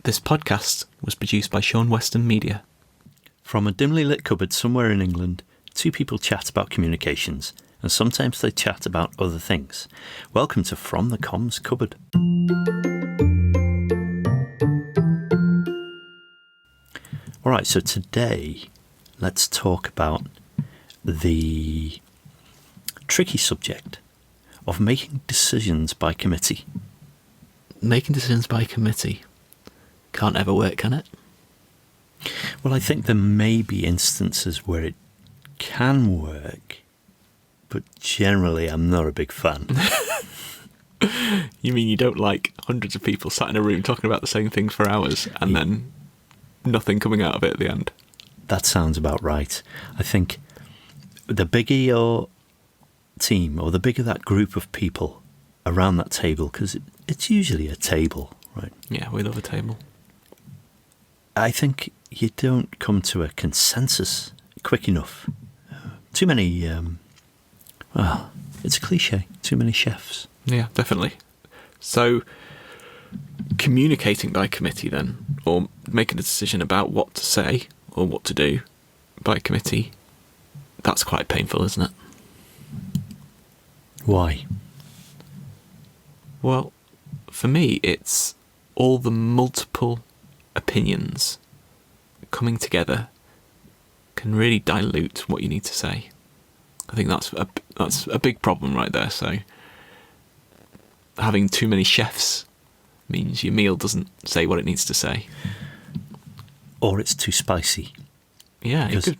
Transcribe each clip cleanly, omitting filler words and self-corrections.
This podcast was produced by Sean Weston Media. From a dimly lit cupboard somewhere in England, two people chat about communications, and sometimes they chat about other things. Welcome to From the Comms Cupboard. Alright, so today let's talk about the tricky subject of making decisions by committee. Making decisions by committee can't ever work, can it? Well, I think there may be instances where it can work, but generally I'm not a big fan. You mean you don't like hundreds of people sat in a room talking about the same thing for hours and then nothing coming out of it at the end? That sounds about right. I think the bigger your team, or the bigger that group of people around that table, because it's usually a table, right? Yeah, we love a table. I think you don't come to a consensus quick enough. Too many, it's a cliche, too many chefs. Yeah, definitely. So, communicating by committee then, or making a decision about what to say or what to do by committee, that's quite painful, isn't it? Why? Well, for me, it's all the multiple opinions coming together can really dilute what you need to say. I think that's a big problem right there. So having too many chefs means your meal doesn't say what it needs to say. Or it's too spicy. Yeah, it could.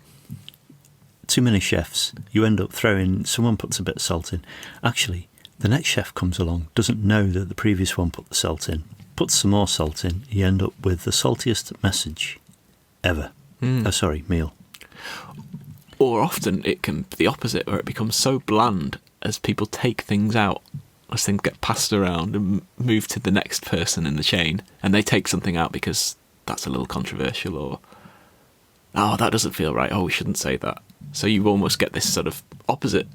Too many chefs, you end up someone puts a bit of salt in. Actually, the next chef comes along, doesn't know that the previous one put the salt in, puts some more salt in, you end up with the saltiest message ever. Meal. Or often it can be the opposite, where it becomes so bland as people take things out, as things get passed around and move to the next person in the chain, and they take something out because that's a little controversial, or, oh, that doesn't feel right, oh, we shouldn't say that. So you almost get this sort of opposite,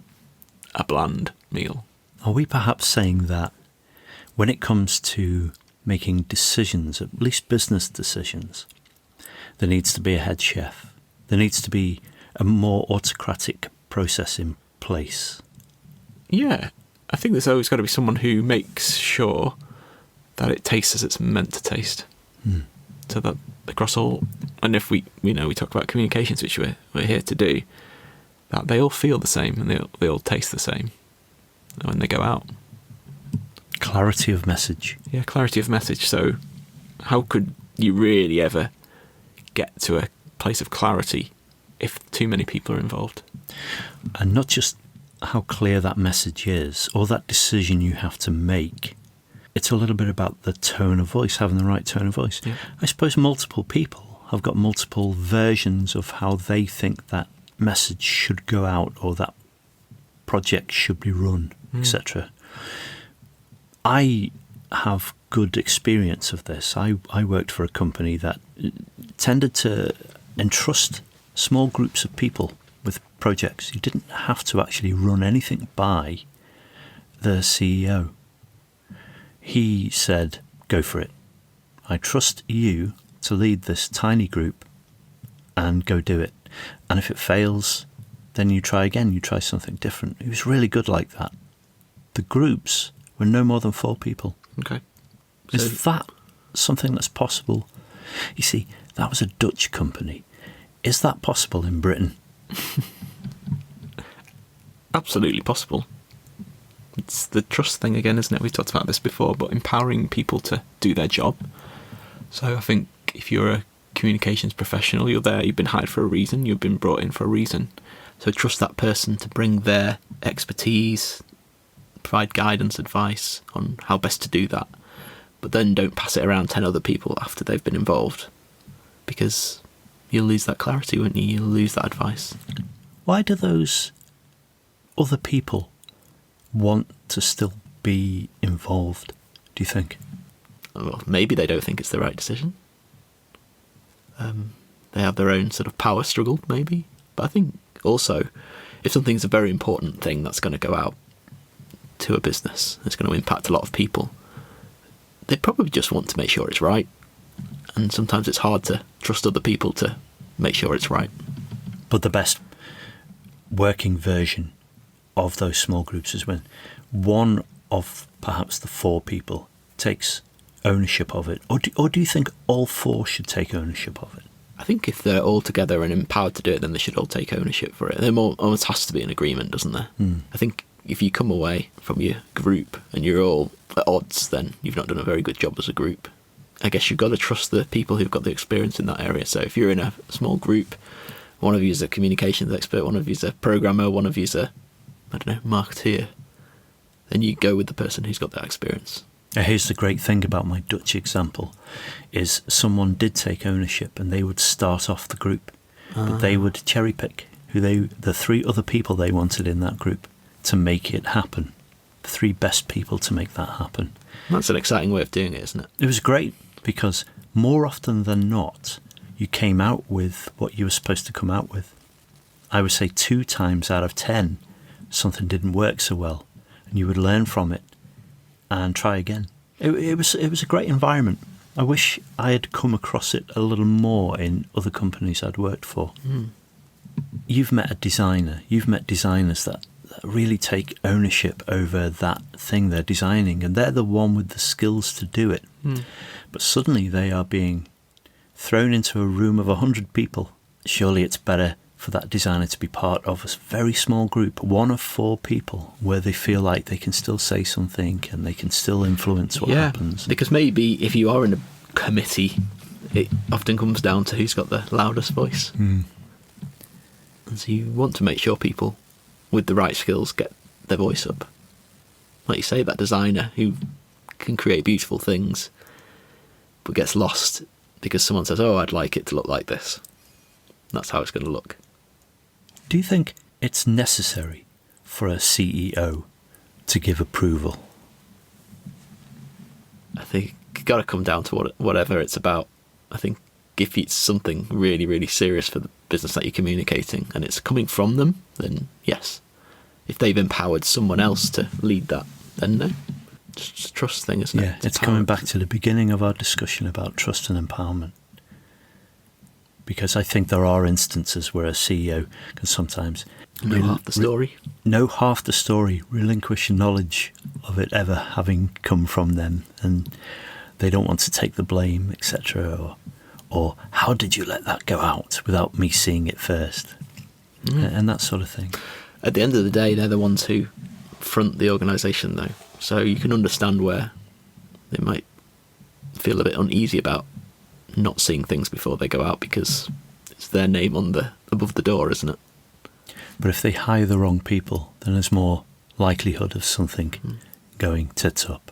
a bland meal. Are we perhaps saying that when it comes to making decisions, at least business decisions, there needs to be a head chef? There needs to be a more autocratic process in place? Yeah, I think there's always got to be someone who makes sure that it tastes as it's meant to taste. So that across all, and if we talk about communications, which we're here to do, that they all feel the same and they all taste the same when they go out. Clarity of message. Yeah, clarity of message. So how could you really ever get to a place of clarity if too many people are involved? And not just how clear that message is or that decision you have to make. It's a little bit about the tone of voice, having the right tone of voice. Yeah. I suppose multiple people have got multiple versions of how they think that message should go out or that project should be run, etc. I have good experience of this. I worked for a company that tended to entrust small groups of people with projects. You didn't have to actually run anything by the CEO. He said, go for it. I trust you to lead this tiny group and go do it. And if it fails, then you try again, you try something different. He was really good like that. The groups were no more than 4 people. Okay. Is that something that's possible? You see, that was a Dutch company. Is that possible in Britain? Absolutely possible. It's the trust thing again, isn't it? We've talked about this before, but empowering people to do their job. So I think if you're a communications professional, you're there, you've been hired for a reason, you've been brought in for a reason. So trust that person to bring their expertise, provide guidance, advice on how best to do that. But then don't pass it around 10 other people after they've been involved, because you'll lose that clarity, won't you? You'll lose that advice. Why do those other people want to still be involved, do you think? Well, maybe they don't think it's the right decision. They have their own sort of power struggle, maybe. But I think also, if something's a very important thing that's going to go out to a business, it's going to impact a lot of people, they probably just want to make sure it's right. And sometimes it's hard to trust other people to make sure it's right. But the best working version of those small groups is when one of perhaps the 4 people takes ownership of it. Or do you think all 4 should take ownership of it? I think if they're all together and empowered to do it, then they should all take ownership for it. There almost has to be an agreement, doesn't there? I think if you come away from your group and you're all at odds, then you've not done a very good job as a group. I guess you've got to trust the people who've got the experience in that area. So if you're in a small group, one of you is a communications expert, one of you is a programmer, one of you is a, marketeer, then you go with the person who's got that experience. Here's the great thing about my Dutch example, is someone did take ownership and they would start off the group, but they would cherry pick the 3 other people they wanted in that group to make it happen. The 3 best people to make that happen. That's an exciting way of doing it, isn't it? It was great because more often than not, you came out with what you were supposed to come out with. I would say 2 times out of 10, something didn't work so well, and you would learn from it and try again. It was a great environment. I wish I had come across it a little more in other companies I'd worked for. You've met a designer. You've met designers that really take ownership over that thing they're designing, and they're the one with the skills to do it. But suddenly they are being thrown into a room of 100 people. Surely it's better for that designer to be part of a very small group, 1 of 4 people, where they feel like they can still say something and they can still influence what happens. Because maybe if you are in a committee, it often comes down to who's got the loudest voice. And so you want to make sure people with the right skills get their voice up. Like you say, that designer who can create beautiful things but gets lost because someone says, oh, I'd like it to look like this. That's how it's going to look. Do you think it's necessary for a CEO to give approval? I think it's got to come down to whatever it's about. I think if it's something really, really serious for the business that you're communicating and it's coming from them, then yes. If they've empowered someone else to lead that, then no. It's a trust thing, isn't it? Yeah, it's coming back to the beginning of our discussion about trust and empowerment. Because I think there are instances where a CEO can sometimes know half the story. Know half the story, relinquish knowledge of it ever having come from them, and they don't want to take the blame, etc. Or how did you let that go out without me seeing it first? And that sort of thing. At the end of the day, they're the ones who front the organisation, though. So you can understand where they might feel a bit uneasy about not seeing things before they go out because it's their name above the door, isn't it? But if they hire the wrong people, then there's more likelihood of something going tits up.